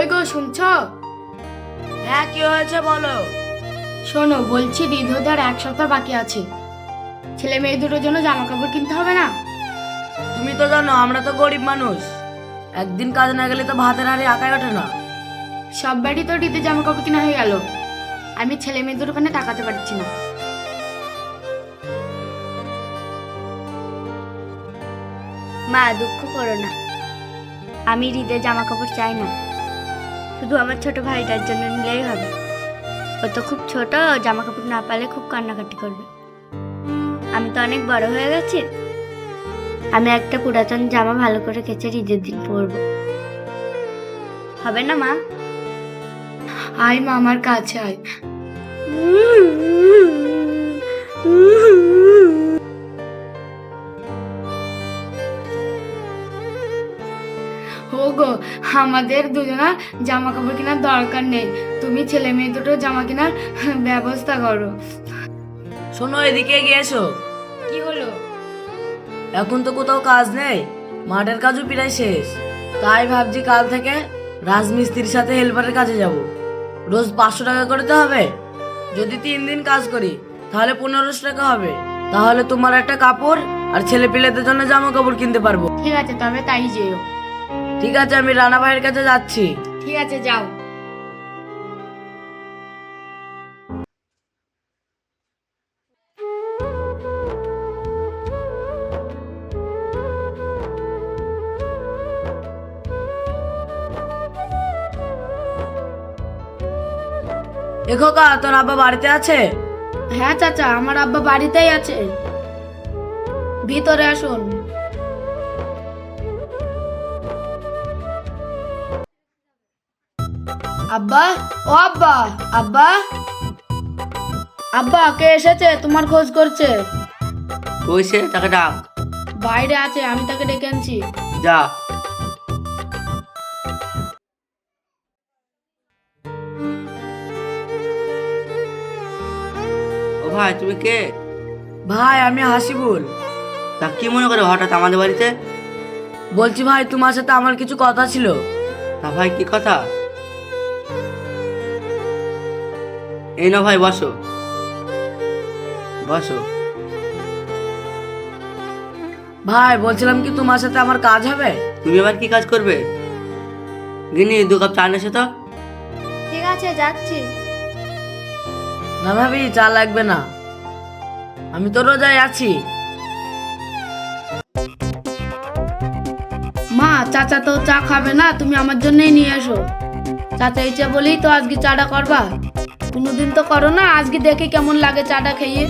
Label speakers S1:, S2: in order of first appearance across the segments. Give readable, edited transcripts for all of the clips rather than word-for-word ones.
S1: কই গো শুনছো?
S2: হ্যাঁ, কি হয়েছে বলো।
S1: শোনো, বলছি ঈদ হতে আর 1 সপ্তাহ বাকি আছে। ছেলে মেয়ে দুটোর জন্য জামা কাপড় কিনতে হবে না?
S2: তুমি তো জানো আমরা তো গরিব মানুষ, একদিন কাজ না গেলে তো ভাতের হাড়ি আঁকায় ওঠে না।
S1: সব বাড়ি তো ঈদের জামা কাপড় কিনা হয়ে গেল, আমি ছেলে মেয়ে দুটোর ওখানে তাকাতে পারছি না।
S3: মা, দুঃখ করো না। আমি ঈদের জামা কাপড় চাই না, শুধু আমার ছোট ভাইটার জন্য নিলেই হবে। ও তো খুব ছোট, জামা কাপড় না পালে খুব কান্নাকাটি করবে। আমি তো অনেক বড় হয়ে গেছি, আমি একটা পুরাতন জামা ভালো করে কেচে ঈদের দিন পরবো। হবে না মা?
S1: আয় মা, আমার কাছে আয়। ও গো, আমাদের দুজনের জামা কাপড় কেনার দরকার নেই, তুমি ছেলে মেয়ে দুটো জামা কেনার ব্যবস্থা করো।
S2: শোনো, এদিকে এগিয়ে এসো।
S1: কি হলো?
S2: এখন তো কোথাও কাজ নেই, মাঠের কাজও প্রায় শেষ। তাই ভাবছি কাল থেকে রাজমিস্ত্রির সাথে হেল্পারের কাজে যাব। রোজ 500 টাকা করে তো হবে। যদি 3 দিন কাজ করি তাহলে 1500 টাকা হবে। তাহলে তোমার একটা কাপড় আর ছেলে পিলেদের জন্য জামা কাপড় কিনতে পারবো।
S1: ঠিক আছে, তবে তাই যেও।
S2: ঠিক আছে, আমি রানা ভাইয়ের কাছে যাচ্ছি।
S1: ঠিক আছে, যাও।
S2: এ খোকা, তোর আব্বা বাড়িতে আছে?
S1: হ্যাঁ চাচা, আমার আব্বা বাড়িতেই আছে, ভিতরে আসুন। আব্বা, ও আব্বা, আব্বা, আব্বা, কে এসেছে তোমার খোঁজ করছে?
S4: কইছে তাকে ডাক।
S1: বাইরে আছে, আমি তাকে ডেকে আনছি।
S4: যা। ও ভাই, তুমি কে?
S2: ভাই, আমি হাসিবুল।
S4: তা কি মনে করে হঠাৎ আমাদের বাড়িতে?
S2: বলছি ভাই, তোমার সাথে আমার কিছু কথা ছিল।
S4: তা ভাই, কি কথা? এই না ভাই, বসো বসো।
S2: ভাই, বলছিলাম কি তোমার সাথে আমার কাজ হবে?
S4: তুমি আবার কি কাজ করবে? গিনি, 2 কাপ চা এসে তো।
S3: ঠিক আছে, যাচ্ছি।
S2: না ভাবি, চা লাগবে না, আমি তো রোজায় আছি।
S1: মা, চাচা তো চা খাবে না, তুমি আমার জন্যই নিয়ে এসো। চাচা ইচ্ছে বলেই তো আজকে চাটা করবা, কোনোদিন তো করো না, আজকে দেখে কেমন লাগে চাটা খেয়ে।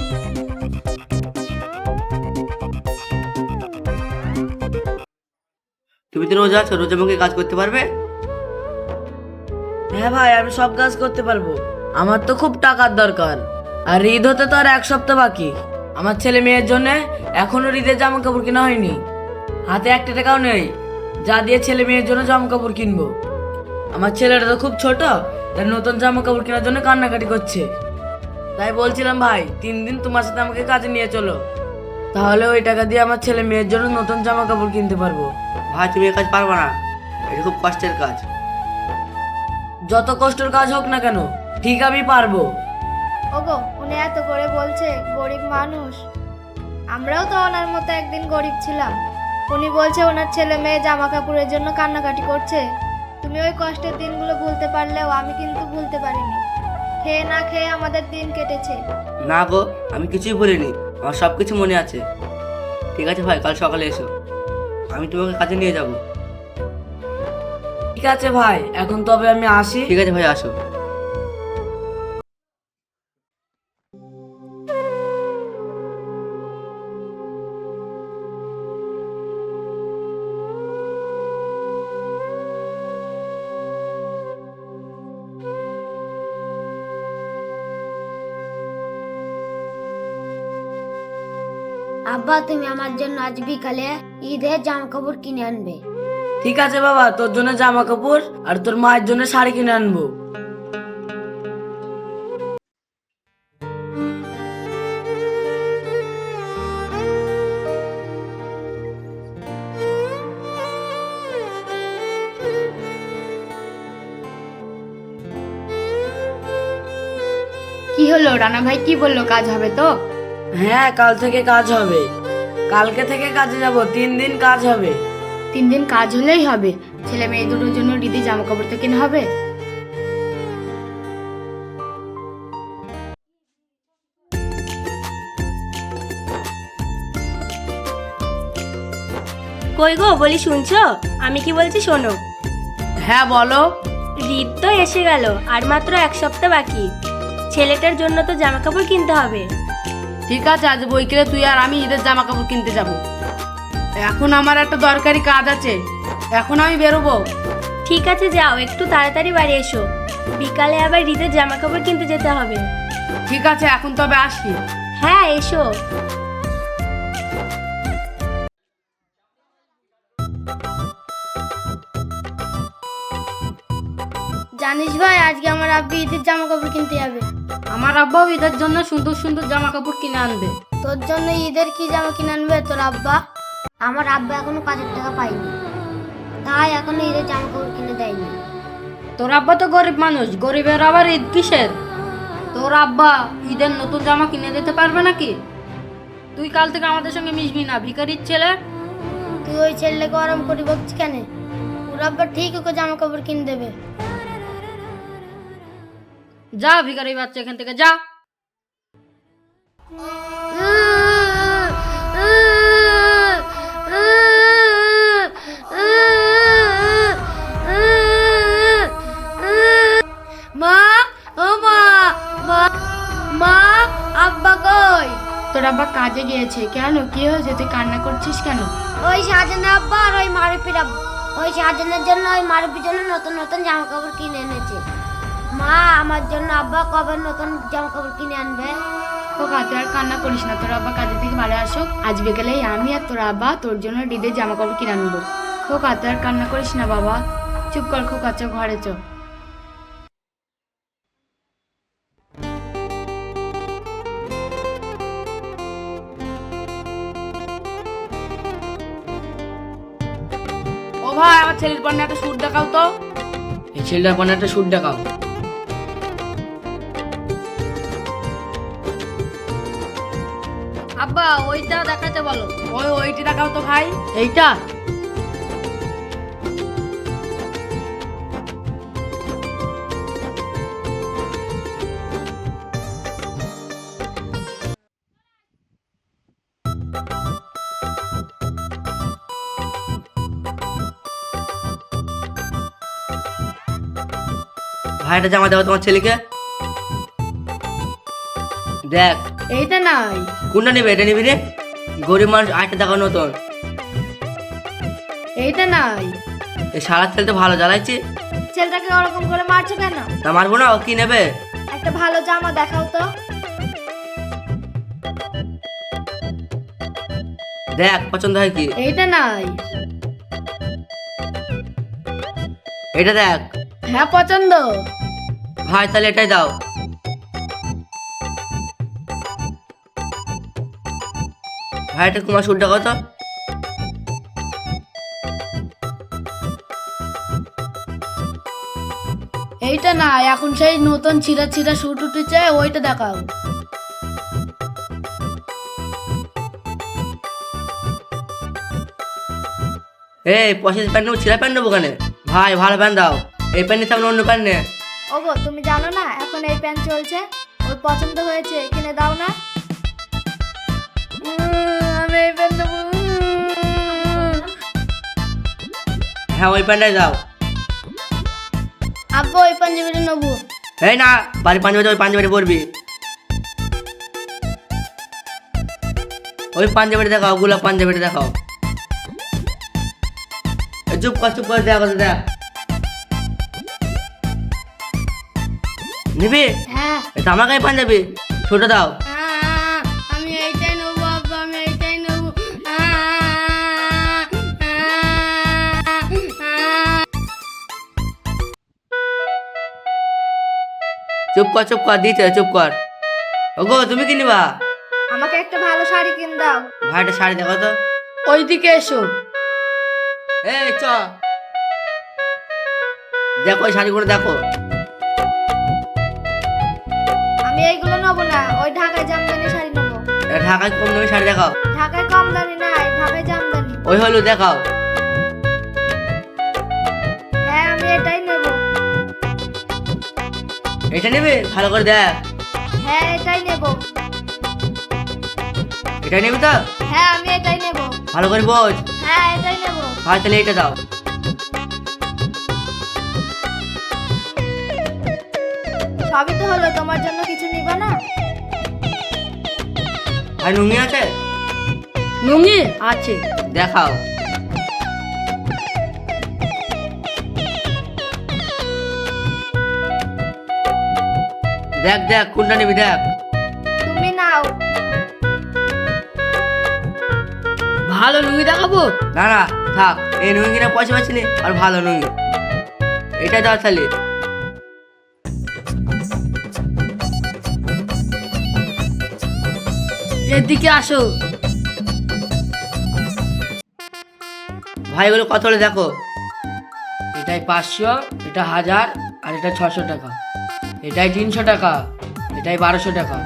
S4: তুমি তো রোজা আছো, রোজা মুখে কাজ করতে পারবে?
S2: হ্যাঁ ভাই, আমি সব কাজ করতে পারবো। আমার তো খুব টাকার দরকার, আর ঈদ হতে তো আর 1 সপ্তাহ বাকি। আমার ছেলে মেয়ের জন্য এখনো ঈদের জামা কাপড় কেনা হয়নি, হাতে 1 টাকাও নেই যা দিয়ে ছেলে মেয়ের জন্য জামা কাপড় কিনবো। আমার ছেলেটা তো খুব ছোট, তার নতুন জামা কাপড় কেনার জন্য কান্নাকাটি করছে। তাই বলছিলাম ভাই, 3 দিন তোমার সাথে আমাকে কাজে নিয়ে চলো, তাহলে ওই টাকা দিয়ে আমার ছেলে মেয়ের জন্য নতুন জামা কাপড় কিনতে পারবো।
S4: ভাই, তুমি এ কাজ পারবে না, এটা খুব কষ্টের কাজ।
S2: যত কষ্টের কাজ হোক না কেন, ঠিক আমি পারবো।
S3: ওগো, উনি এত করে বলছে, গরিব মানুষ। আমরাও তো ওনার মতো একদিন গরিব ছিলাম। উনি বলছে ওনার ছেলে মেয়ে জামা কাপড়ের জন্য কান্নাকাটি করছে। তুমি ওই কষ্টের দিনগুলো ভুলতে পারলেও আমি কিন্তু ভুলতে পারিনি। খেয়ে না খেয়ে আমাদের দিন কেটেছে।
S4: না গো, আমি কিছুই বলিনি, আমার সব কিছু মনে আছে। ঠিক আছে ভাই, কাল সকালে এসো, আমি তোমাকে কাজে নিয়ে যাব।
S2: ঠিক আছে ভাই, এখন তবে আমি আসি।
S4: ঠিক আছে ভাই, আসো।
S3: আব্বা, তুমি আমার জন্য আজ বিকালে ঈদের জামা কাপড় কিনে আনবে।
S2: ঠিক আছে বাবা, তোর জন্য জামা কাপড় আর তোর মায়ের জন্য শাড়ি কিনে আনবো।
S1: কি হলো রানা ভাই, কি বললো, কাজ হবে তো?
S2: হ্যাঁ, কাল থেকে কাজ হবে। কালকে থেকে কাজে যাব, 3 দিন কাজ হবে।
S1: 3 দিন কাজ হলেই হবে। ছেলে মেয়ে দুটোর জন্য দিদি জামা কাপড় তো কিনে হবে।
S3: কই গো বলি, শুনছো? আমি কি বলছি শোনো।
S2: হ্যাঁ বলো।
S3: ঈদ তো এসে গেল, আর মাত্র 1 সপ্তাহ বাকি। ছেলেটার জন্য তো জামা কাপড় কিনতে হবে।
S1: ঠিক আছে, আজ বইকেলে তুই আর আমি ঈদের জামা কাপড় কিনতে যাব। এখন আমার একটা দরকারি কাজ আছে, এখন আমি বেরোবো।
S3: ঠিক আছে যাও, একটু তাড়াতাড়ি বাড়ি এসো, বিকালে আবার ঈদের জামা কাপড় কিনতে যেতে হবে।
S1: ঠিক আছে, এখন তবে আসি।
S3: হ্যাঁ এসো। জানিস ভাই, আজকে আমার আব্বু ঈদের জামা কাপড় কিনতে যাবে।
S1: আমার আব্বাও ঈদের জন্য সুন্দর সুন্দর জামা কাপড় কিনে আনবে।
S3: তোর জন্য ঈদের কি জামা কিনে আনবে তোর আব্বা? আমার আব্বা এখনো কাজের টাকা পায়নি, তাই এখনো ঈদের জামা কাপড় কিনে দেয়নি।
S1: তোর আব্বা তো গরিব মানুষ, গরিবের আবার ঈদ কিসের? তোর আব্বা ঈদের নতুন জামা কিনে দিতে পারবে নাকি? তুই কাল থেকে আমাদের সঙ্গে মিশবি না, ভিখারির ছেলে।
S3: তুই ওই ছেলেকে আরাম করি বকছিস কেন? ওর আব্বা ঠিক ওকে জামা কাপড় কিনে দেবে।
S1: যা ভিখারি বাচ্চা, এখান থেকে যা।
S3: মা, ও মা, মা, মা, আব্বা কই?
S1: তোর আব্বা কাজে গিয়েছে। কেন, কি হয়েছে? তুই কান্না করছিস কেন?
S3: ওই শাহজাহান আব্বা আর ওই মারুফির আব্বা, ওই শাহজাহানের জন্য ওই মারুফির জন্য নতুন নতুন জামা কাপড় কিনে এনেছে। মা, আমার জন্য আব্বা কবে নতুন জামা কাপড় কিনে আনবে?
S1: খোকা, তুই আর কান্না করিস না। তোর আব্বা কাজে থেকে বাড়ি আসুক, আজ বিকেলেই আমি আর তোর আব্বা তোর জন্য ঈদের জামা কাপড় কিনে আনবো। খোকা, তুই আর কান্না করিস না বাবা। চুপ কর খোকা, চো ঘরে চো। ও ভাই, আমার ছেলের পণ্যে একটা স্যুট দেখাও তো।
S2: এই ছেলেটার পরে একটা স্যুট দেখাও।
S1: আব্বা, ওইটা দেখাতে বলো। ওইটা দেখাও তো ভাই। এইটা?
S4: ভাইটা জামা দেবো তোমার ছেলেকে। দেখ,
S1: এইটা নাই।
S4: কোনটা নেবে? এটা নিবি রে? গরিব মানুষ, আটটা টাকা নতুন।
S1: এইটা নাই।
S4: এই সারা ছেলে তো ভালো জ্বালাইছে।
S3: ছেলেটাকে ওরকম করে মারছো কেন?
S4: তা মারবো না, ও কি নেবে?
S3: একটা ভালো জামা দেখাও তো।
S4: দেখ পছন্দ হয় কি।
S1: এইটা নাই।
S4: এটা দেখ।
S1: হ্যাঁ, পছন্দ।
S4: ভাই তাহলে এটাই দাও। ভাই এটা কুমার স্যুটটা কত?
S1: এইটা না, এখন সেই নতুন ছিঁড়া ছিঁড়া স্যুট উঠেছে, ওইটা দেখাও।
S4: এই পঁচিশ প্যান্ট নেবো, ছিঁড়া প্যান্ট নেবো কেন? ভাই ভালো প্যান্ট দাও। এই প্যান্ট নিতে অন্য প্যান্ট নে।
S3: ওগো, তুমি জানো না এখন এই প্যান্ট চলছে? ওর পছন্দ হয়েছে, কিনে দাও না।
S1: আমি এই প্যান্ট নেবো।
S4: হ্যাঁ ওই প্যান্টটাই দাও।
S3: আব্বু, ওই পাঞ্জাবিটা নেবো।
S4: এই না, বাড়ি পাঞ্জাবি, ওই পাঞ্জাবি পরবি। ওই পাঞ্জাবিটা দেখাও, গোলাপ পাঞ্জাবিটা দেখাও। চুপ কর, চুপ করে দেখো, দেখ নিবি?
S3: হ্যাঁ।
S4: এটা আমাকে পাঞ্জাবি ছোট দাও।
S1: আমি এইটাই নেবো আব্বা, আমি এইটাই নেবো।
S4: চুপ কর দিচ্ছে, চুপ কর। ওগো তুমি কি নিবা?
S3: আমাকে একটা ভালো শাড়ি কিনে দাও।
S4: ভাইটা শাড়ি দেখো তো।
S1: ওইদিকে এসো।
S4: এই চ, দেখো ওই শাড়িগুলো দেখো।
S3: আমি এইগুলো
S4: ঢাকায় কম দামি শাড়ি দেখাও।
S3: ঢাকায় কম দামি নাই, ঢাকায় জামদানি।
S4: ওই হলো দেখাও।
S3: হ্যাঁ আমি এটাই নেব।
S4: এটা নেবে? ভালো করে দেখ।
S3: হ্যাঁ এটাই নেব।
S4: এটা নেবে তো?
S3: হ্যাঁ আমি এটাই নেব।
S4: ভালো করে বোঝ।
S3: হ্যাঁ এটাই নেব।
S4: ভাই তাহলে এটা দাও।
S3: সবই তো হলো, তোমার জন্য কিছু নিবা না?
S4: ভাই নুঙ্গি আছে?
S1: লুঙ্গি আছে।
S4: দেখাও। দেখ দেখ কোনটা নিবি দেখ।
S3: তুমি নাও।
S1: ভালো লুঙ্গি দেখাবো?
S4: না না থাক, এই নুঙ্গি কিনা পয়সা পাচ্ছি নি, আর ভালো নুঙ্গি এটা দাও তাহলে।
S1: এদিকে আসো।
S4: ভাই এগুলো কত হলে দেখো।
S2: এটাই 500, এটা 1000, আর এটা 600 টাকা। এটাই 300 টাকা, এটাই 1200 টাকা।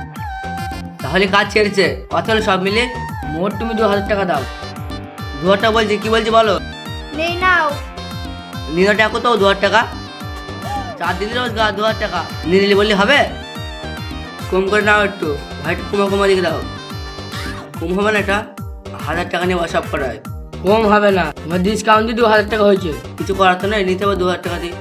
S4: তাহলে কাজ ছেড়েছে। কত হলো সব মিলে?
S2: মোট তুমি 2000 টাকা দাও।
S4: 2000 টাকা বলছি, কি বলছি বলো?
S3: নেই নাও।
S4: নিল টাকা তো 2000 টাকা, 4 দিনের রোজগার 2000 টাকা নিয়ে নিলে বললে হবে? কম করে নাও একটু ভাই, একটু কমা কমা দিকে দাও। কম হবে না? এটা 1000 টাকা নিয়ে সব করায়।
S2: কম হবে না, তোমার ডিসকাউন্ট দিয়ে 2000 টাকা হয়েছে।
S4: কিছু করার তো নেই, নিতে হবে 2000 টাকা দিয়ে।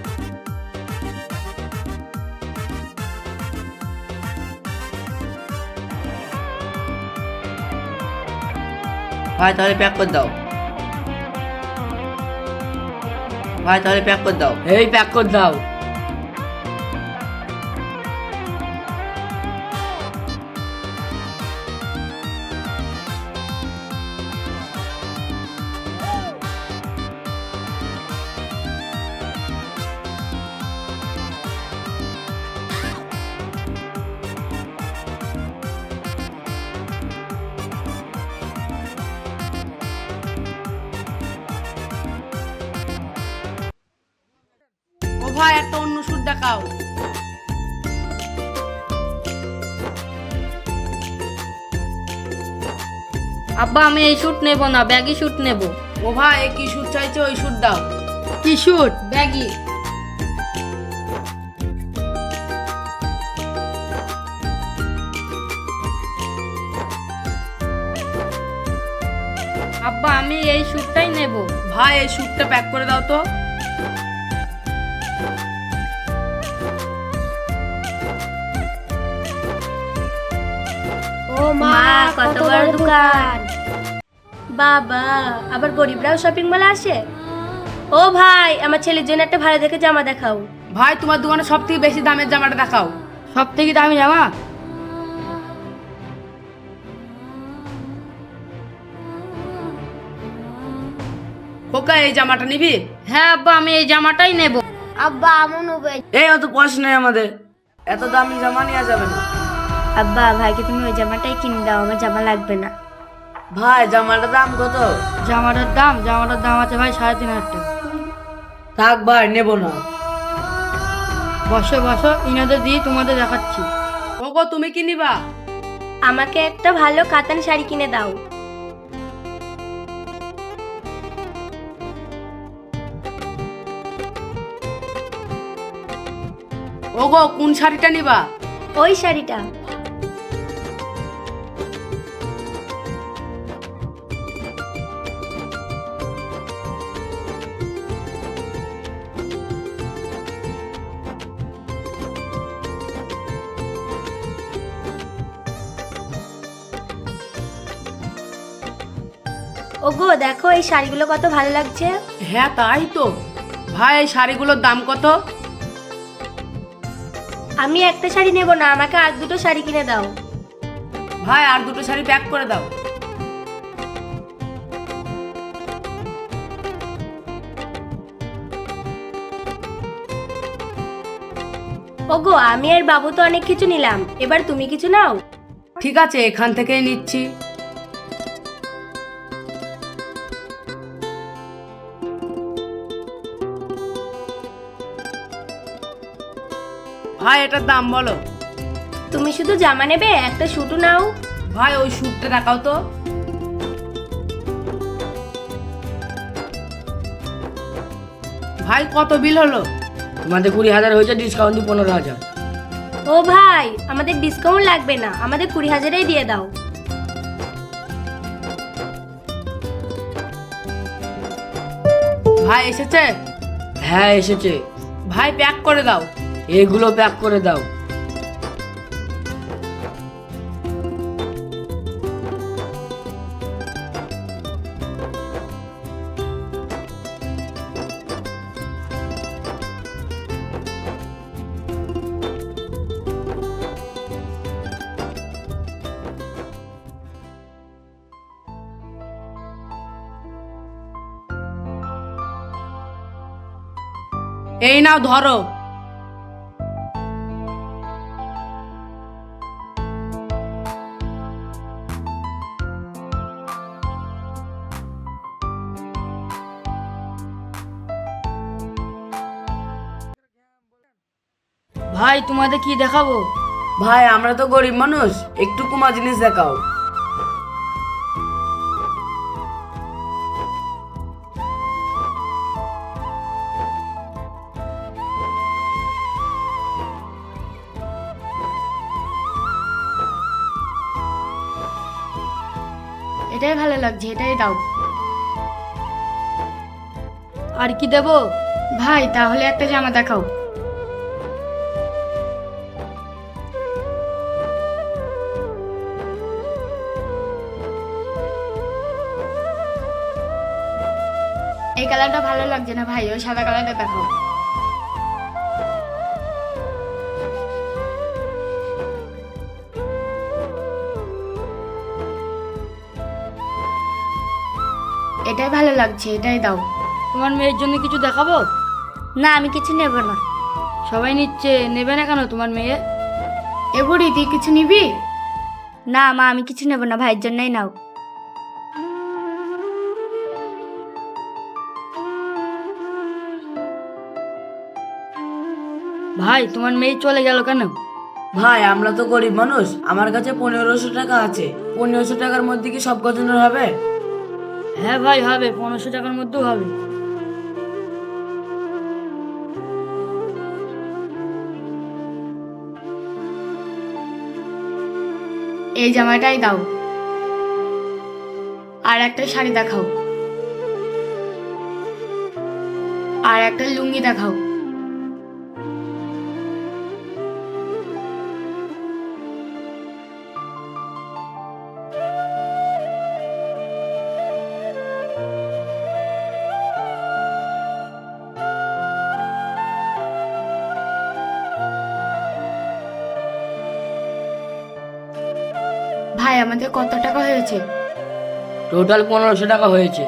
S4: ভাই তাহলে প্যাক করে দাও। ভাই তাহলে প্যাক করে দাও।
S2: এই প্যাক করে দাও।
S1: ও ভাই একটা অন্য স্যুট দেখাও। আব্বা আমি এই স্যুট নেব না, ব্যাগি স্যুট নেব।
S2: ও ভাই কি স্যুট চাইছো, ওই স্যুট দাও।
S1: কি স্যুট? ব্যাগি। আব্বা আমি এই স্যুটটাই নেব।
S2: ভাই এই স্যুটটা প্যাক করে দাও তো।
S3: ও মা কত বড় দোকান। বাবা আবার গরিবরাও শপিং মলে আসে? ও ভাই আমার ছেলের জন্য একটা ভালো দেখে জামা দেখাও।
S2: ভাই তোমার দোকানে সব থেকে বেশি দামের জামাটা দেখাও।
S1: সব থেকে দামি জামা?
S2: খোকা এই জামাটা নিবি?
S1: হ্যাঁ আব্বা আমি এই জামাটাই নেব।
S3: আব্বা আমও নেবে।
S2: এই অত পয়সা নেই আমাদের, এত দামি জামা নেওয়া যাবে না।
S3: আব্বা ভাইকে তুমি ওই জামাটাই কিনে দাও, আমার জামা লাগবে না।
S2: ভাই জামাটার দাম কত?
S1: জামাটার দাম আছে ভাই 3500 টাকা।
S2: থাক ভাই নেবো না।
S1: বসো বসো, ইনাদের দিয়ে তোমাদের দেখাচ্ছি।
S2: ওগো তুমি কি নিবা?
S3: আমাকে একটা ভালো কাতান শাড়ি কিনে দাও।
S2: ওগো কোন শাড়িটা নিবা?
S3: ওই শাড়িটা। ওগো দেখো এই শাড়িগুলো কত ভালো লাগছে।
S2: হ্যাঁ তাই তো। ভাই এই শাড়িগুলোর দাম কত?
S3: আমি একটা শাড়ি নেব না, আমাকে আর দুটো শাড়ি কিনে দাও।
S2: ভাই আর দুটো শাড়ি প্যাক করে দাও।
S3: ওগো আমি আর বাবু তো অনেক কিছু নিলাম, এবার তুমি কিছু নাও।
S2: ঠিক আছে এখান থেকেই নিচ্ছি। ভাই এটার দাম বলো।
S3: তুমি শুধু জামা নেবে, একটা শুটু নাও।
S2: ভাই ওই সুটটা দেখাও তো। ভাই কত বিল হলো? তোমাদের 20,000 হয়েছে, ডিসকাউন্ট 15,000।
S3: ও ভাই, আমাদের ডিসকাউন্ট লাগবে না, আমাদের 20,000-এই দিয়ে দাও।
S2: ভাই এসেছে? হ্যাঁ এসেছে। ভাই প্যাক করে দাও। এগুলো প্যাক করে দাও। এই নাও ধরো। ভাই তোমাদের কি দেখাবো? ভাই আমরা তো গরিব মানুষ, একটু কমা জিনিস দেখাও।
S1: এটাই ভালো লাগছে, এটাই দাও।
S2: আর কি দেবো?
S1: ভাই তাহলে একটা জামা দেখাও। এই কালারটা ভালো লাগছে না ভাই, ওই সাদা কালারটা দেখাও। এটাই ভালো লাগছে, এটাই দাও।
S2: তোমার মেয়ের জন্য কিছু দেখাবো?
S3: না, আমি কিছু নেব না।
S2: সবাই নিচ্ছে, নেবে না কেন তোমার মেয়ে?
S1: এ বুড়ি তুই কিছু নিবি?
S3: না মা, আমি কিছু নেব না, ভাইয়ের জন্যই নাও।
S2: ভাই তোমার মেয়ে চলে গেল কেন? ভাই আমরা তো গরিব মানুষ, আমার কাছে 1500 টাকা আছে। 1500 টাকার মধ্যে কি সব পছন্দের হবে? হ্যাঁ ভাই হবে, 1500 টাকার মধ্যেও হবে।
S1: এই জামাটাই দাও। আর একটা শাড়ি দেখাও। আর একটা লুঙ্গি দেখাও। ভাই আমাদের কত টাকা হয়েছে?
S2: টোটাল 1500 টাকা হয়েছে।